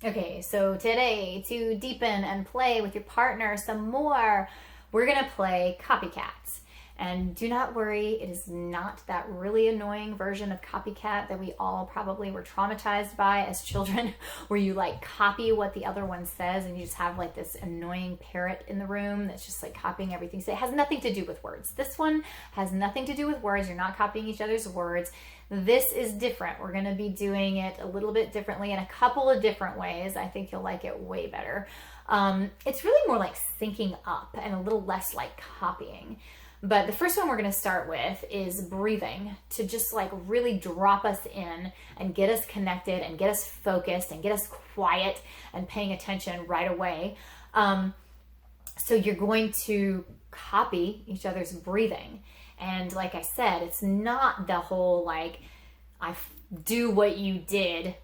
Okay, so today, to deepen and play with your partner some more, we're gonna play Copycats. And do not worry, it is not that really annoying version of Copycat that we all probably were traumatized by as children, where you like copy what the other one says and you just have like this annoying parrot in the room that's just like copying everything. So it has nothing to do with words. This one has nothing to do with words. You're not copying each other's words. This is different. We're going to be doing it a little bit differently in a couple of different ways. I think you'll like it way better. It's really more like syncing up and a little less like copying. But the first one we're going to start with is breathing, to just like really drop us in and get us connected and get us focused and get us quiet and paying attention right away. So you're going to copy each other's breathing. And like I said, it's not the whole like, do what you did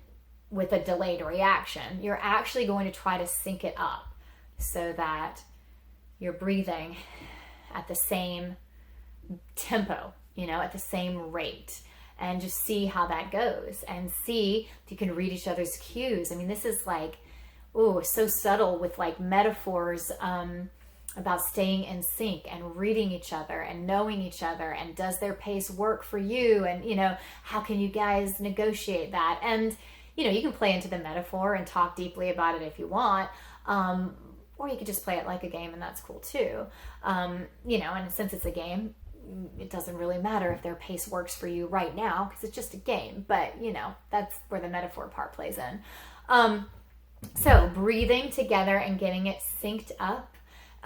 with a delayed reaction. You're actually going to try to sync it up so that you're breathing at the same tempo, at the same rate, and just see how that goes and see if you can read each other's cues. I mean, this is like, so subtle with like metaphors, about staying in sync and reading each other and knowing each other, and does their pace work for you, and how can you guys negotiate that? And you can play into the metaphor and talk deeply about it if you want, or you could just play it like a game, and that's cool too. And since it's a game, it doesn't really matter if their pace works for you right now because it's just a game, but that's where the metaphor part plays in. So breathing together and getting it synced up,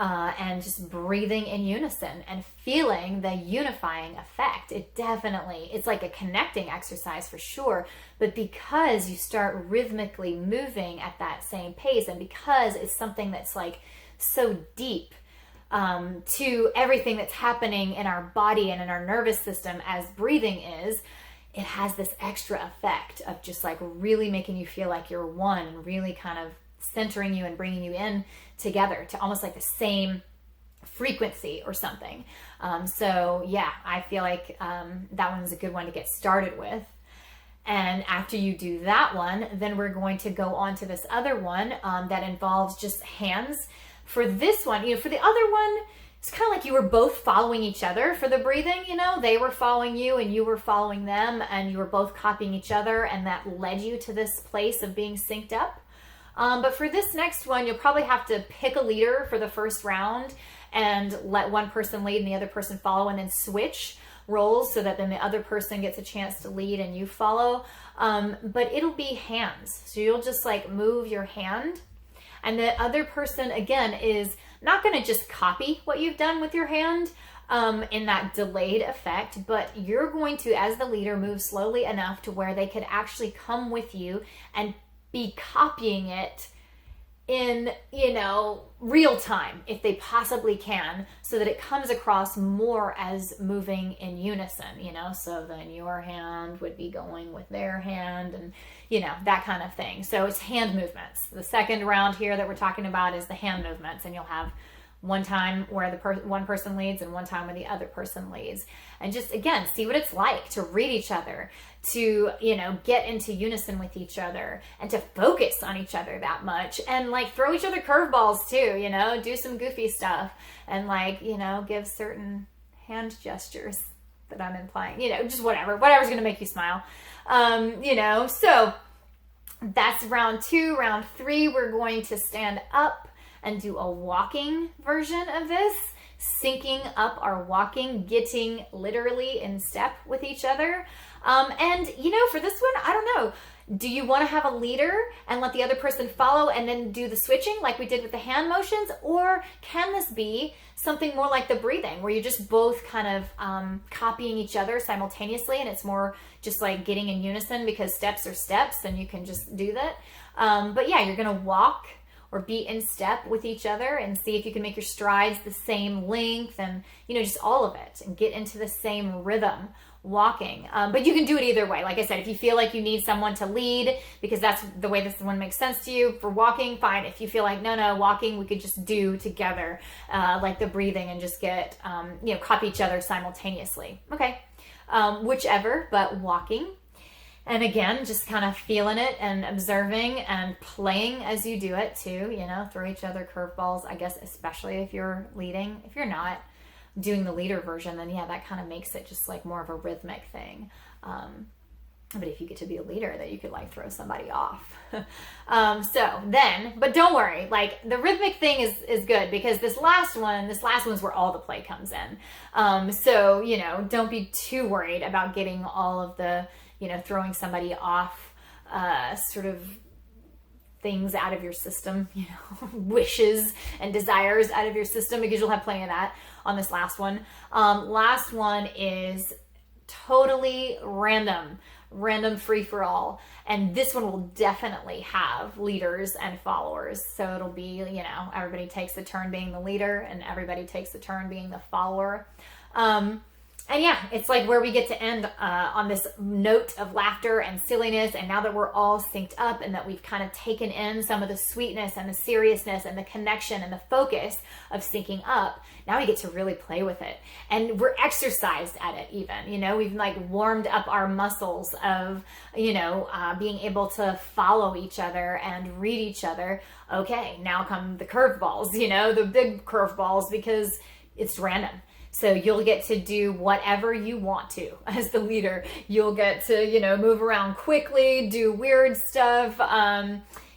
and just breathing in unison and feeling the unifying effect. It's like a connecting exercise for sure, but because you start rhythmically moving at that same pace, and because it's something that's like so deep to everything that's happening in our body and in our nervous system as breathing is, it has this extra effect of just like really making you feel like you're one, and really kind of centering you and bringing you in together to almost like the same frequency or something. So yeah, I feel like that one's a good one to get started with. And after you do that one, then we're going to go on to this other one that involves just hands. For this one, for the other one, it's kind of like you were both following each other for the breathing, they were following you and you were following them, and you were both copying each other, and that led you to this place of being synced up. But for this next one, you'll probably have to pick a leader for the first round and let one person lead and the other person follow, and then switch roles so that then the other person gets a chance to lead and you follow. But it'll be hands. So you'll just like move your hand, and the other person, again, is not going to just copy what you've done with your hand in that delayed effect, but you're going to, as the leader, move slowly enough to where they could actually come with you and be copying it in, real time if they possibly can, so that it comes across more as moving in unison, so then your hand would be going with their hand, and, that kind of thing. So it's hand movements. The second round here that we're talking about is the hand movements, and you'll have one time where one person leads and one time where the other person leads. And just, again, see what it's like to read each other, to, get into unison with each other, and to focus on each other that much, and like throw each other curveballs too, do some goofy stuff, and like, give certain hand gestures that I'm implying, just whatever's going to make you smile. So that's round 2. Round 3, we're going to stand up and do a walking version of this, syncing up our walking, getting literally in step with each other. And for this one, I don't know. Do you want to have a leader and let the other person follow and then do the switching like we did with the hand motions? Or can this be something more like the breathing, where you're just both kind of copying each other simultaneously, and it's more just like getting in unison because steps are steps and you can just do that. But yeah, you're going to walk or be in step with each other and see if you can make your strides the same length, and, just all of it, and get into the same rhythm walking. But you can do it either way. Like I said, if you feel like you need someone to lead because that's the way this one makes sense to you for walking, fine. If you feel like, no, walking, we could just do together, like the breathing, and just get, copy each other simultaneously. Okay. Whichever, but walking. And again, just kind of feeling it and observing and playing as you do it too, you know, throw each other curveballs, I guess, especially if you're leading. If you're not doing the leader version, then yeah, that kind of makes it just like more of a rhythmic thing. But if you get to be a leader, that you could like throw somebody off. But don't worry, like the rhythmic thing is good because this last one's where all the play comes in. So, you know, don't be too worried about getting all of the, you know, throwing somebody off, sort of things out of your system, you know, wishes and desires out of your system, because you'll have plenty of that on this last one. Last one is totally random free for all. And this one will definitely have leaders and followers. So it'll be, you know, everybody takes a turn being the leader and everybody takes a turn being the follower. And yeah, it's like where we get to end on this note of laughter and silliness. And now that we're all synced up and that we've kind of taken in some of the sweetness and the seriousness and the connection and the focus of syncing up, now we get to really play with it. And we're exercised at it even, you know, we've like warmed up our muscles of, you know, being able to follow each other and read each other. Okay, now come the curveballs, you know, the big curveballs, because it's random. So you'll get to do whatever you want to as the leader. You'll get to, you know, move around quickly, do weird stuff,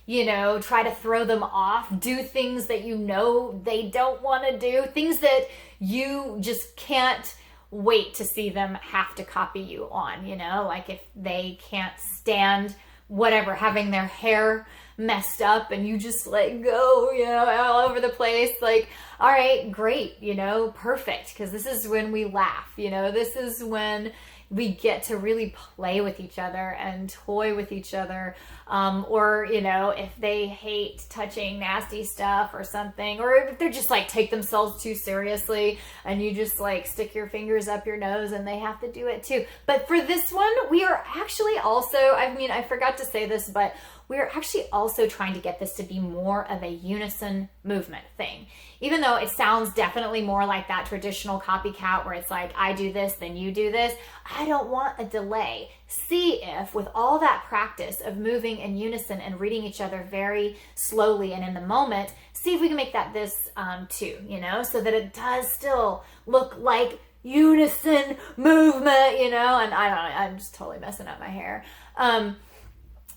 you know, try to throw them off, do things that you know they don't want to do, things that you just can't wait to see them have to copy you on, you know, like if they can't stand whatever, having their hair messed up and you just like go, you know, all over the place. Like, all right, great, you know, perfect. Because this is when we laugh, you know, this is when we get to really play with each other and toy with each other. Or, you know, if they hate touching nasty stuff or something, or if they're just like take themselves too seriously and you just like stick your fingers up your nose and they have to do it too. But for this one, we are actually also, I mean, I forgot to say this, but we're actually also trying to get this to be more of a unison movement thing. Even though it sounds definitely more like that traditional copycat where it's like, I do this, then you do this. I don't want a delay. See if with all that practice of moving in unison and reading each other very slowly and in the moment, see if we can make that this too, you know, so that it does still look like unison movement, you know, and I don't know, I'm just totally messing up my hair.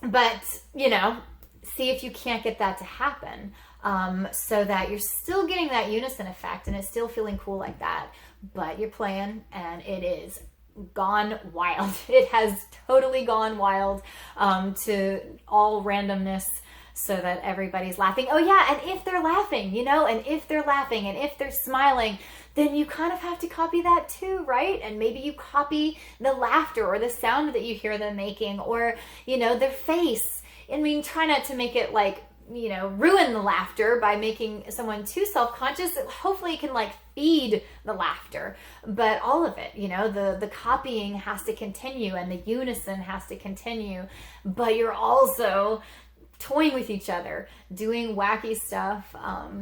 But, you know, see if you can't get that to happen, so that you're still getting that unison effect and it's still feeling cool like that, but you're playing and it is gone wild. It has totally gone wild, to all randomness, so that everybody's laughing. Oh yeah, and if they're laughing, you know, and if they're laughing and if they're smiling, then you kind of have to copy that too, right? And maybe you copy the laughter or the sound that you hear them making, or, you know, their face. I mean, try not to make it like, you know, ruin the laughter by making someone too self-conscious. Hopefully you can like feed the laughter, but all of it, you know, the copying has to continue and the unison has to continue, but you're also toying with each other, doing wacky stuff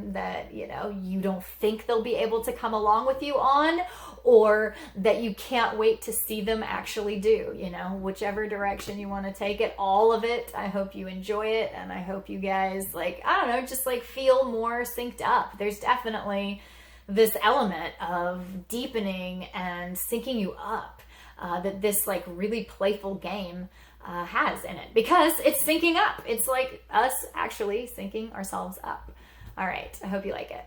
that, you know, you don't think they'll be able to come along with you on, or that you can't wait to see them actually do, you know, whichever direction you want to take it, all of it. I hope you enjoy it, and I hope you guys, like, I don't know, just like feel more synced up. There's definitely this element of deepening and syncing you up that this like really playful game has in it, because it's syncing up. It's like us actually syncing ourselves up. All right, I hope you like it.